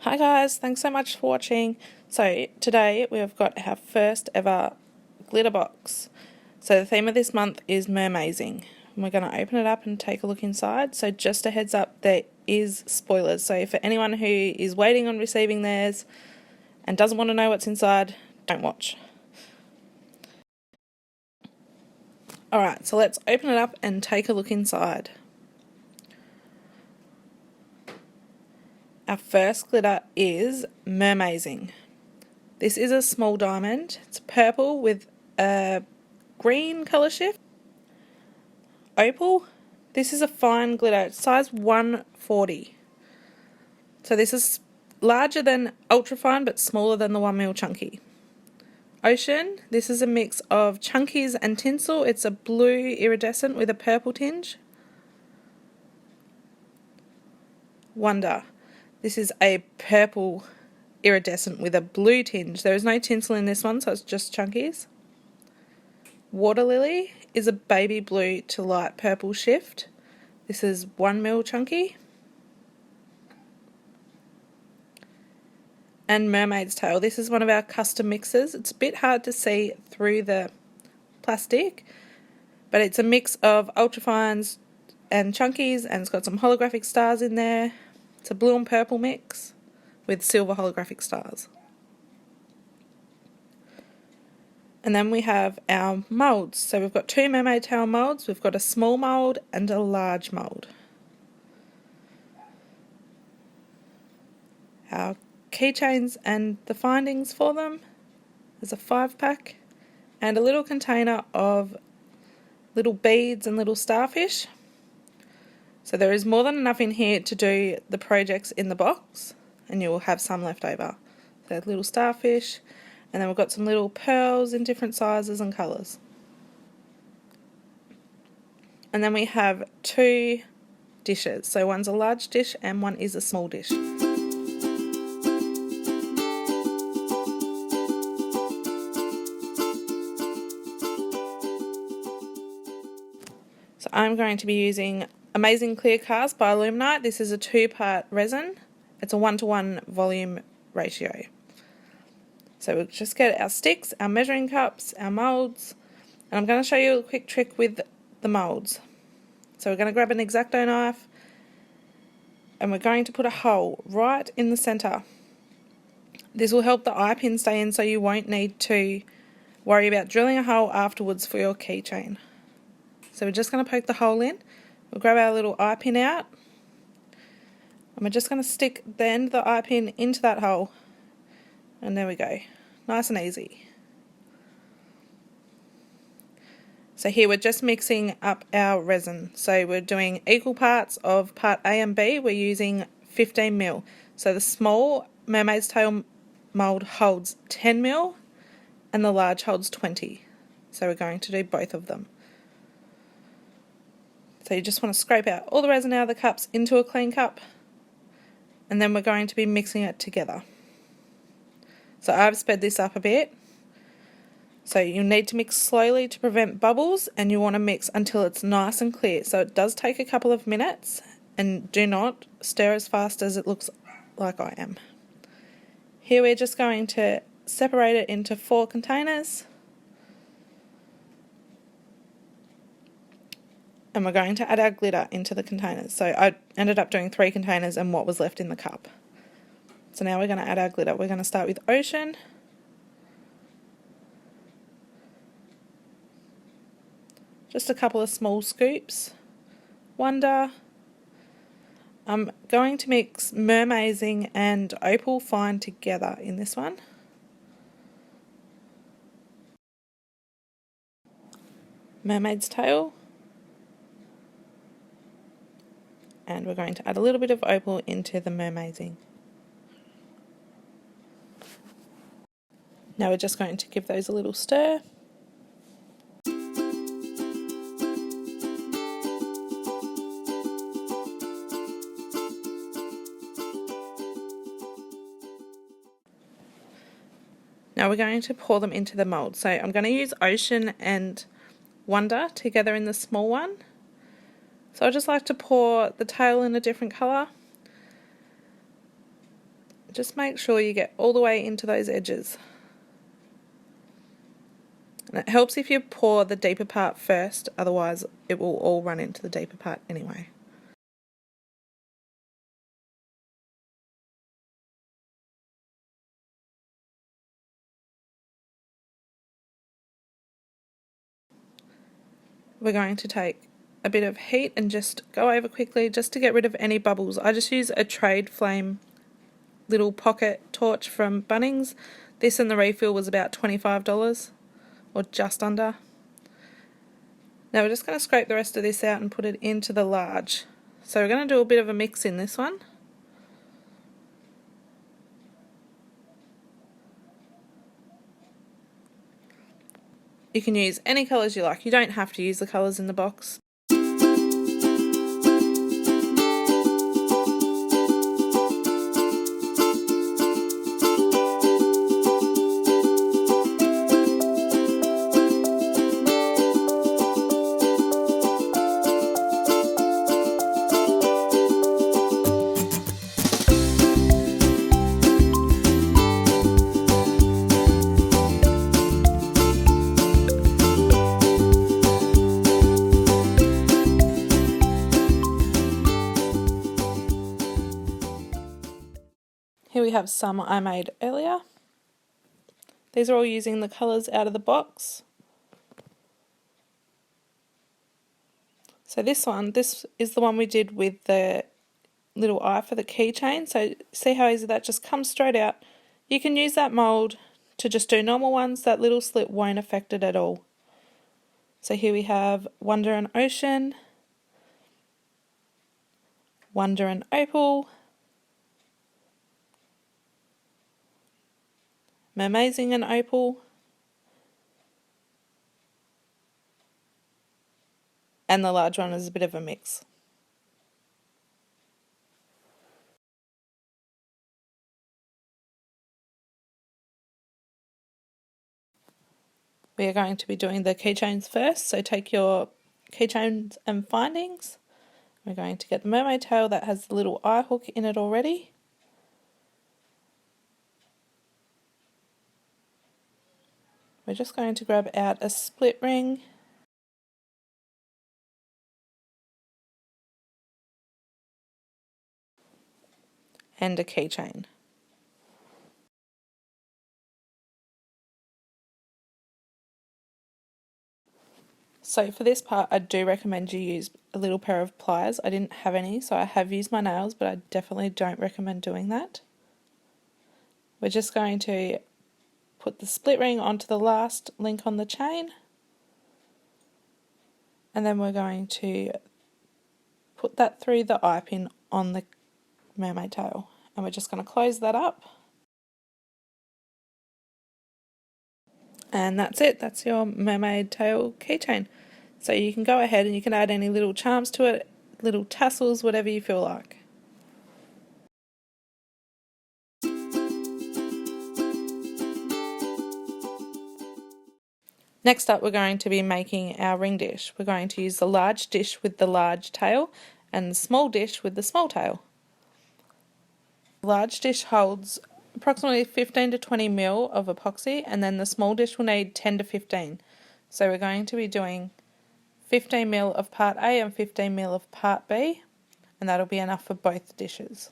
Hi guys, thanks so much for watching. So today we've got our first ever glitter box. So the theme of this month is Mermazing. We're going to open it up and take a look inside. So just a heads up, there is spoilers. So for anyone who is waiting on receiving theirs and doesn't want to know what's inside, don't watch. Alright, so let's open it up and take a look inside. Our first glitter is Mermazing. This is a small diamond. It's purple with a green colour shift. Opal. This is a fine glitter. It's size 140. So this is larger than ultra fine but smaller than the 1mm chunky. Ocean. This is a mix of chunkies and tinsel. It's a blue iridescent with a purple tinge. Wonder. This is a purple iridescent with a blue tinge. There is no tinsel in this one, so it's just chunkies. Water Lily is a baby blue to light purple shift. This is 1mm chunky. And Mermaid's Tail. This is one of our custom mixes. It's a bit hard to see through the plastic, but it's a mix of ultrafines and chunkies, and it's got some holographic stars in there. It's a blue and purple mix with silver holographic stars. And then we have our moulds. So we've got two Mermaid Tail moulds. We've got a small mould and a large mould. Our keychains and the findings for them. There's a 5-pack and a little container of little beads and little starfish. So there is more than enough in here to do the projects in the box, and you will have some left over. So little starfish, and then we've got some little pearls in different sizes and colours. And then we have two dishes. So one's a large dish and one is a small dish. So I'm going to be using Amazing Clear Cast by Illuminite. This is a 2-part resin. It's a 1:1 volume ratio. So we'll just get our sticks, our measuring cups, our moulds, and I'm going to show you a quick trick with the moulds. So we're going to grab an X-Acto knife and we're going to put a hole right in the centre. This will help the eye pin stay in, so you won't need to worry about drilling a hole afterwards for your keychain. So we're just going to poke the hole in. We'll grab our little eye pin out, and we're just going to stick the end of the eye pin into that hole, and there we go. Nice and easy. So here we're just mixing up our resin. So we're doing equal parts of part A and B. We're using 15mm. So the small Mermaid's Tail mould holds 10mm and the large holds 20. So we're going to do both of them. So you just want to scrape out all the resin out of the cups into a clean cup, and then we're going to be mixing it together. So I've sped this up a bit. So you need to mix slowly to prevent bubbles, and you want to mix until it's nice and clear. So it does take a couple of minutes, and do not stir as fast as it looks like I am. Here we're just going to separate it into 4 containers. And we're going to add our glitter into the containers. So I ended up doing 3 containers and what was left in the cup. So now we're going to add our glitter. We're going to start with Ocean. Just a couple of small scoops. Wonder. I'm going to mix Mermazing and Opal Fine together in this one. Mermaid's Tail. And we're going to add a little bit of opal into the Mermazing. Now we're just going to give those a little stir. Now we're going to pour them into the mould. So I'm going to use Ocean and Wonder together in the small one. So I just like to pour the tail in a different colour. Just make sure you get all the way into those edges. And it helps if you pour the deeper part first, otherwise it will all run into the deeper part anyway. We're going to take a bit of heat and just go over quickly just to get rid of any bubbles. I just use a trade flame little pocket torch from Bunnings. This and the refill was about $25 or just under. Now we're just going to scrape the rest of this out and put it into the large. So we're going to do a bit of a mix in this one. You can use any colours you like. You don't have to use the colours in the box. Here we have some I made earlier. These are all using the colours out of the box. So this is the one we did with the little eye for the keychain. So see how easy that just comes straight out. You can use that mould to just do normal ones. That little slit won't affect it at all. So here we have Wonder and Ocean, Wonder and Opal, Mermazing and Opal, and the large one is a bit of a mix. We are going to be doing the keychains first, so take your keychains and findings. We're going to get the mermaid tail that has the little eye hook in it already. We're just going to grab out a split ring and a keychain. So for this part I do recommend you use a little pair of pliers. I didn't have any, so I have used my nails, but I definitely don't recommend doing that. We're just going to put the split ring onto the last link on the chain, and then we're going to put that through the eye pin on the mermaid tail, and we're just going to close that up. And that's it, that's your mermaid tail keychain. So you can go ahead and you can add any little charms to it, little tassels, whatever you feel like. Next up we're going to be making our ring dish. We're going to use the large dish with the large tail and the small dish with the small tail. The large dish holds approximately 15 to 20 ml of epoxy, and then the small dish will need 10 to 15. So we're going to be doing 15 ml of part A and 15 ml of part B, and that'll be enough for both dishes.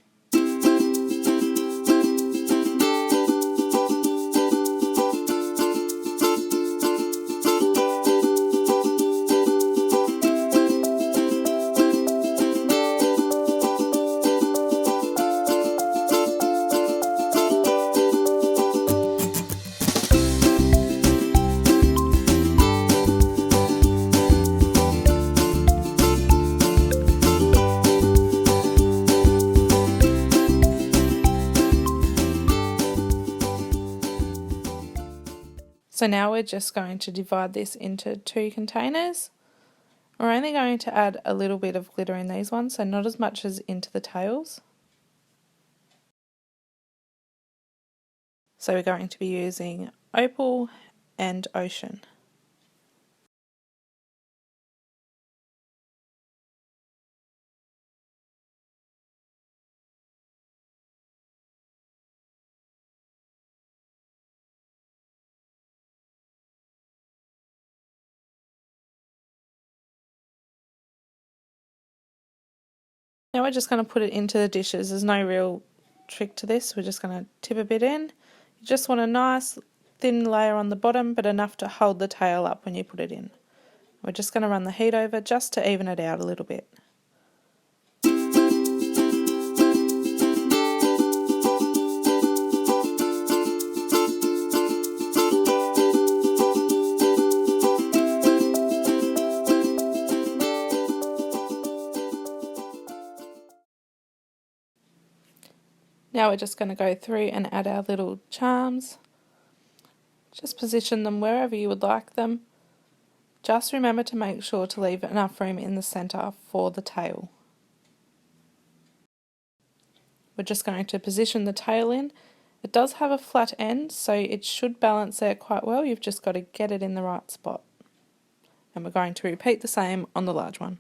So now we're just going to divide this into 2 containers. We're only going to add a little bit of glitter in these ones, so not as much as into the tails. So we're going to be using Opal and Ocean. Now we're just going to put it into the dishes. There's no real trick to this. We're just going to tip a bit in. You just want a nice thin layer on the bottom, but enough to hold the tail up when you put it in. We're just going to run the heat over just to even it out a little bit. Now we're just going to go through and add our little charms. Just position them wherever you would like them. Just remember to make sure to leave enough room in the centre for the tail. We're just going to position the tail in. It does have a flat end, so it should balance there quite well. You've just got to get it in the right spot. And we're going to repeat the same on the large one.